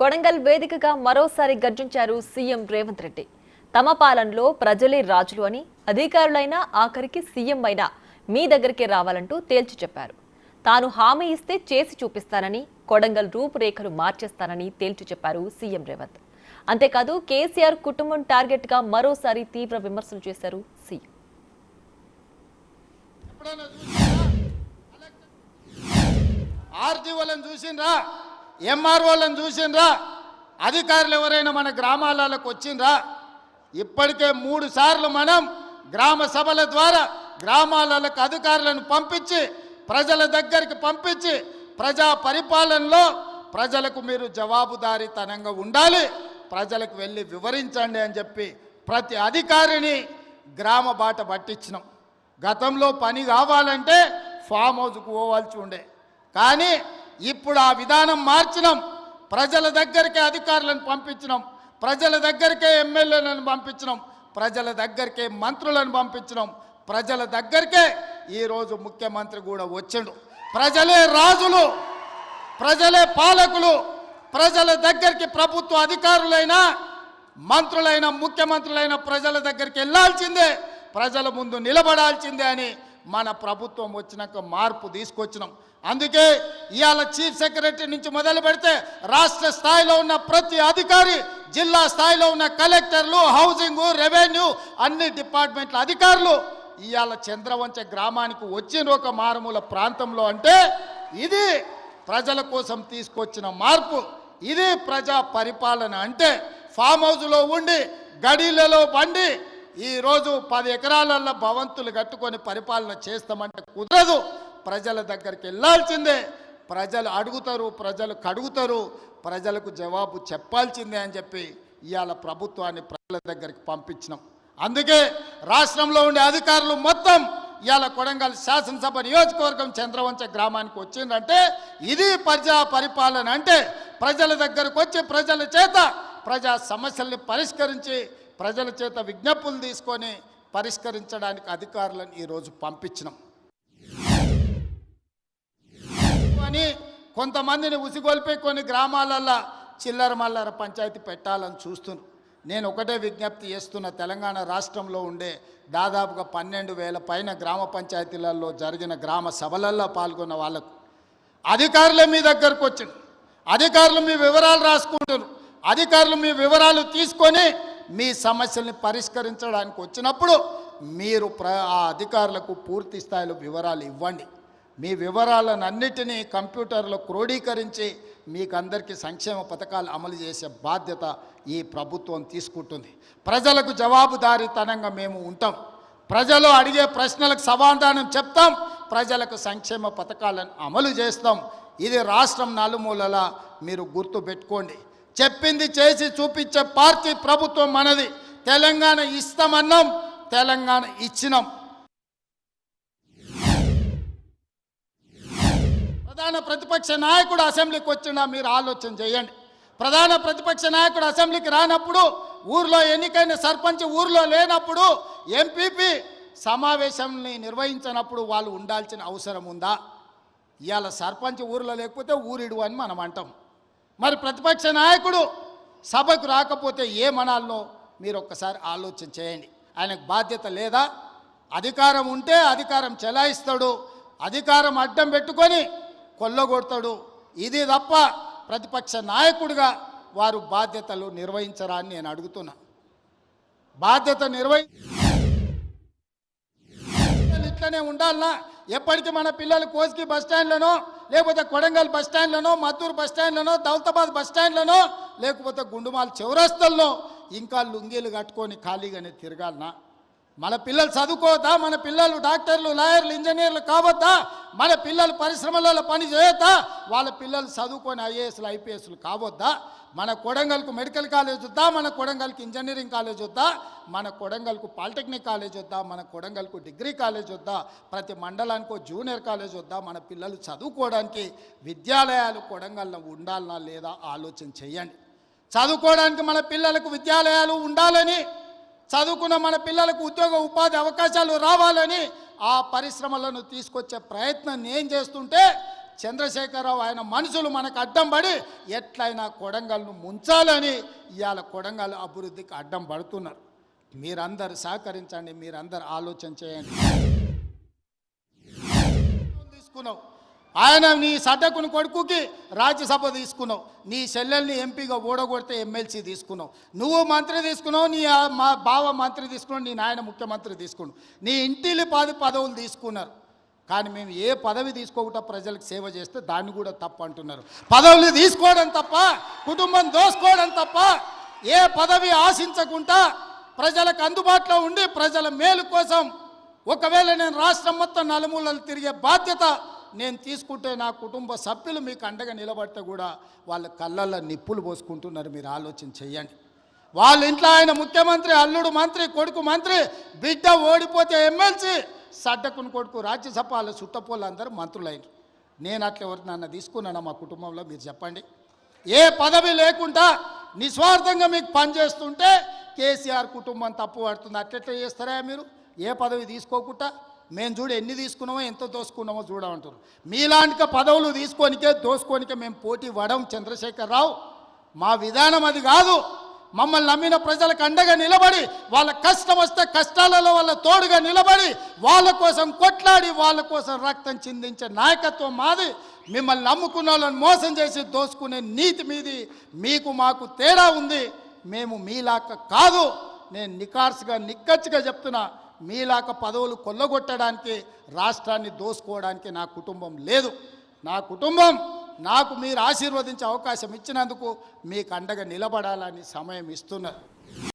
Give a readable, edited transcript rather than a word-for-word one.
కొడంగల్ వేదికగా మరోసారి గర్జించారు సీఎం రేవంత్ రెడ్డి. తమ పాలనలో ప్రజలే రాజులు అని, అధికారులైనా ఆఖరికి సీఎం అయినా మీ దగ్గరికి రావాలంటూ తేల్చి చెప్పారు. తాను హామీ ఇస్తే చేసి చూపిస్తానని, కొడంగల్ రూపురేఖలు మార్చేస్తానని తేల్చి చెప్పారు సీఎం రేవంత్. అంతేకాదు కేసీఆర్ కుటుంబం టార్గెట్ గా మరోసారి తీవ్ర విమర్శలు చేశారు సీఎం. ఆర్టీఓలను చూసిండ్రా, ఎంఆర్ఓలను చూసిండ్రా, అధికారులు ఎవరైనా మన గ్రామాలకు వచ్చిండ్రా? ఇప్పటికే 3 సార్లు మనం గ్రామ సభల ద్వారా గ్రామాలకు అధికారులను పంపించి ప్రజల దగ్గరికి పంపించి ప్రజా పరిపాలనలో ప్రజలకు మీరు జవాబుదారీతనంగా ఉండాలి, ప్రజలకు వెళ్ళి వివరించండి అని చెప్పి ప్రతి అధికారిని గ్రామ బాట పట్టించినాం. గతంలో పని కావాలంటే ఫామ్ హౌస్కు పోవాల్సి ఉండే, కానీ ఇప్పుడు ఆ విధానం మార్చినాం. ప్రజల దగ్గరికే అధికారులను పంపించినాం, ప్రజల దగ్గరికే ఎమ్మెల్యేలను పంపించినాం, ప్రజల దగ్గరికే మంత్రులను పంపించినాం, ప్రజల దగ్గరికే ఈరోజు ముఖ్యమంత్రి కూడా వచ్చిండు. ప్రజలే రాజులు, ప్రజలే పాలకులు. ప్రజల దగ్గరికి ప్రభుత్వ అధికారులైనా మంత్రులైన ముఖ్యమంత్రులైన ప్రజల దగ్గరికి వెళ్ళాల్సిందే, ప్రజల ముందు నిలబడాల్సిందే అని మన ప్రభుత్వం వచ్చినాక మార్పు తీసుకొచ్చినాం. అందుకే ఇవాళ చీఫ్ సెక్రటరీ నుంచి మొదలు పెడితే రాష్ట్ర స్థాయిలో ఉన్న ప్రతి అధికారి, జిల్లా స్థాయిలో ఉన్న కలెక్టర్లు, హౌసింగ్, రెవెన్యూ అన్ని డిపార్ట్మెంట్ల అధికారులు ఇవాళ చంద్రవంచ గ్రామానికి వచ్చిన ఒక మారుమూల ప్రాంతంలో అంటే ఇది ప్రజల కోసం తీసుకొచ్చిన మార్పు, ఇది ప్రజా పరిపాలన. అంటే ఫామ్ హౌస్లో ఉండి గడిలలో బండి ఈరోజు 10 ఎకరాలలో భవంతులు కట్టుకొని పరిపాలన చేస్తామంటే కుదరదు. ప్రజల దగ్గరికి వెళ్ళాల్సిందే, ప్రజలు అడుగుతారు, ప్రజలు కడుగుతారు, ప్రజలకు జవాబు చెప్పాల్సిందే అని చెప్పి ఇవాళ ప్రభుత్వాన్ని ప్రజల దగ్గరికి పంపించినాం. అందుకే రాష్ట్రంలో ఉండే అధికారులు మొత్తం ఇవాళ కొడంగల్ శాసనసభ నియోజకవర్గం చంద్రవంచ గ్రామానికి వచ్చిందంటే ఇది ప్రజా పరిపాలన. అంటే ప్రజల దగ్గరకు వచ్చి ప్రజల చేత ప్రజా సమస్యల్ని పరిష్కరించి ప్రజల చేత విజ్ఞప్తులు తీసుకొని పరిష్కరించడానికి అధికారులను ఈరోజు పంపించినాం. అని కొంతమందిని ఉసిగొల్పి కొన్ని గ్రామాలల్లో చిల్లర మల్లర పంచాయతీ పెట్టాలని చూస్తున్నారు. నేను ఒకటే విజ్ఞప్తి చేస్తున్న, తెలంగాణ రాష్ట్రంలో ఉండే దాదాపుగా 12,000 పైన గ్రామ పంచాయతీలలో జరిగిన గ్రామ సభలలో పాల్గొన్న వాళ్ళకు అధికారులే మీ దగ్గరకు వచ్చింది, అధికారులు మీ వివరాలు రాసుకుంటారు, అధికారులు మీ వివరాలు తీసుకొని మీ సమస్యల్ని పరిష్కరించడానికి వచ్చినప్పుడు మీరు ఆ అధికారులకు పూర్తి స్థాయిలో వివరాలు ఇవ్వండి. మీ వివరాలను అన్నిటినీ కంప్యూటర్లో క్రోడీకరించి మీకు అందరికీ సంక్షేమ పథకాలు అమలు చేసే బాధ్యత ఈ ప్రభుత్వం తీసుకుంటుంది. ప్రజలకు జవాబుదారీతనంగా మేము ఉంటాం, ప్రజలు అడిగే ప్రశ్నలకు సమాధానం చెప్తాం, ప్రజలకు సంక్షేమ పథకాలను అమలు చేస్తాం. ఇది రాష్ట్రం నలుమూలలా మీరు గుర్తుపెట్టుకోండి. చెప్పింది చేసి చూపించే పార్టీ ప్రభుత్వం మనది. తెలంగాణ ఇస్తామన్నాం, తెలంగాణ ఇచ్చినాం. ప్రధాన ప్రతిపక్ష నాయకుడు అసెంబ్లీకి వచ్చినా మీరు ఆలోచన చేయండి. ప్రధాన ప్రతిపక్ష నాయకుడు అసెంబ్లీకి రానప్పుడు, ఊర్లో ఎన్నికైన సర్పంచ్ ఊర్లో లేనప్పుడు, ఎంపీపీ సమావేశాన్ని నిర్వహించినప్పుడు వాళ్ళు ఉండాల్సిన అవసరం ఉందా? ఇవాళ సర్పంచ్ ఊర్లో లేకపోతే ఊరిడు అని మనం అంటాం. మరి ప్రతిపక్ష నాయకుడు సభకు రాకపోతే ఏమనాలనో మీరు ఒక్కసారి ఆలోచన చేయండి. ఆయనకు బాధ్యత లేదా? అధికారం ఉంటే అధికారం చెలాయిస్తాడు, అధికారం అడ్డం పెట్టుకొని కొల్లగొడతాడు. ఇది తప్ప ప్రతిపక్ష నాయకుడిగా వారు బాధ్యతలు నిర్వహించరా అని నేను అడుగుతున్నా. బాధ్యత ఇట్లనే ఉండాలనా? ఎప్పటికీ మన పిల్లలు కోస్గి బస్టాండ్లనో, లేకపోతే కొడంగల్ బస్టాండ్లనో, మద్దూరు బస్టాండ్లనో, దౌలతాబాద్ బస్టాండ్లనో, లేకపోతే గుండుమాల్ చౌరస్తల్లో ఇంకా లుంగీలు కట్టుకొని ఖాళీగానే తిరగాలనా? మన పిల్లలు చదువుకోవద్దా? మన పిల్లలు డాక్టర్లు, లాయర్లు, ఇంజనీర్లు కావద్దా? మన పిల్లలు పరిశ్రమలలో పని చేయొద్దా? వాళ్ళ పిల్లలు చదువుకొని ఐఏఎస్లు, ఐపీఎస్లు కావద్దా? మన కొడంగల్కు మెడికల్ కాలేజ్ వద్దా? మన కొడంగల్కి ఇంజనీరింగ్ కాలేజ్ వద్దా? మన కొడంగల్కు పాలిటెక్నిక్ కాలేజ్ వద్దా? మన కొడంగల్కు డిగ్రీ కాలేజ్ వద్దా? ప్రతి మండలానికి జూనియర్ కాలేజ్ వద్దా? మన పిల్లలు చదువుకోవడానికి విద్యాలయాలు కొడంగల్లో ఉండాలనా లేదా ఆలోచన చేయండి. చదువుకోవడానికి మన పిల్లలకు విద్యాలయాలు ఉండాలని, చదువుకున్న మన పిల్లలకు ఉద్యోగ ఉపాధి అవకాశాలు రావాలని ఆ పరిశ్రమలను తీసుకొచ్చే ప్రయత్నం నేను చేస్తుంటే చంద్రశేఖరరావు ఆయన మనుషులు మనకు అడ్డం పడి ఎట్లయినా కొడంగల్ను ముంచాలని ఇవాళ కొడంగల్ అభివృద్ధికి అడ్డం పడుతున్నారు. మీరందరూ సహకరించండి, మీరందరూ ఆలోచన చేయండి. తీసుకున్నావు ఆయన నీ సడ్డకుని కొడుకుకి రాజ్యసభ తీసుకున్నావు, నీ చెల్లెల్ని ఎంపీగా ఓడగొడితే ఎమ్మెల్సీ తీసుకున్నావు, నువ్వు మంత్రి తీసుకున్నావు, నీ మా బావ మంత్రి తీసుకున్నావు, నీ నాయన ముఖ్యమంత్రి తీసుకున్నావు, నీ ఇంటిలి పదవులు తీసుకున్నారు. కానీ మేము ఏ పదవి తీసుకోకుండా ప్రజలకు సేవ చేస్తే దాన్ని కూడా తప్పు అంటున్నారు. పదవులు తీసుకోవడం తప్ప, కుటుంబం దోసుకోవడం తప్ప, ఏ పదవి ఆశించకుండా ప్రజలకు అందుబాటులో ఉండి ప్రజల మేలు కోసం ఒకవేళ నేను రాష్ట్రం మొత్తం నలుమూలలు తిరిగే బాధ్యత నేను తీసుకుంటే నా కుటుంబ సభ్యులు మీకు అండగా నిలబడితే కూడా వాళ్ళ కళ్ళల్లో నిప్పులు పోసుకుంటున్నారు. మీరు ఆలోచన చెయ్యండి. వాళ్ళ ఇంట్లో ఆయన ముఖ్యమంత్రి, అల్లుడు మంత్రి, కొడుకు మంత్రి, బిడ్డ ఓడిపోతే ఎమ్మెల్సీ, సడ్డకుని కొడుకు రాజ్యసభ, వాళ్ళ చుట్టపోళ్ళు అందరూ మంత్రులైన. నేను అట్లా ఎవరినన్నా తీసుకున్నానా మా కుటుంబంలో? మీరు చెప్పండి. ఏ పదవి లేకుండా నిస్వార్థంగా మీకు పనిచేస్తుంటే కేసీఆర్ కుటుంబం తప్పు పడుతుంది. అట్లెట్లా చేస్తారా మీరు? ఏ పదవి తీసుకోకుండా మేము చూడు ఎన్ని తీసుకున్నామో ఎంత దోసుకున్నామో చూడమంటారు. మీలాంటి పదవులు తీసుకోనికే దోసుకోనికే మేము పోటీ పడం చంద్రశేఖరరావు. మా విధానం అది కాదు. మమ్మల్ని నమ్మిన ప్రజలకు అండగా నిలబడి, వాళ్ళ కష్టం వస్తే కష్టాలలో వాళ్ళ తోడుగా నిలబడి, వాళ్ళ కోసం కొట్లాడి, వాళ్ళ కోసం రక్తం చిందించే నాయకత్వం మాది. మిమ్మల్ని నమ్ముకున్న వాళ్ళని మోసం చేసి దోసుకునే నీతి మీది. మీకు మాకు తేడా ఉంది. మేము మీలాక కాదు. నేను నికార్సుగా నిక్కచ్చిగా చెప్తున్నా, మీలాక పదవులు కొల్లగొట్టడానికి, రాష్ట్రాన్ని దోసుకోవడానికి నా కుటుంబం లేదు. నా కుటుంబం నాకు మీరు ఆశీర్వదించే అవకాశం ఇచ్చినందుకు మీకు అండగా నిలబడాలని సమయం ఇస్తున్నారు.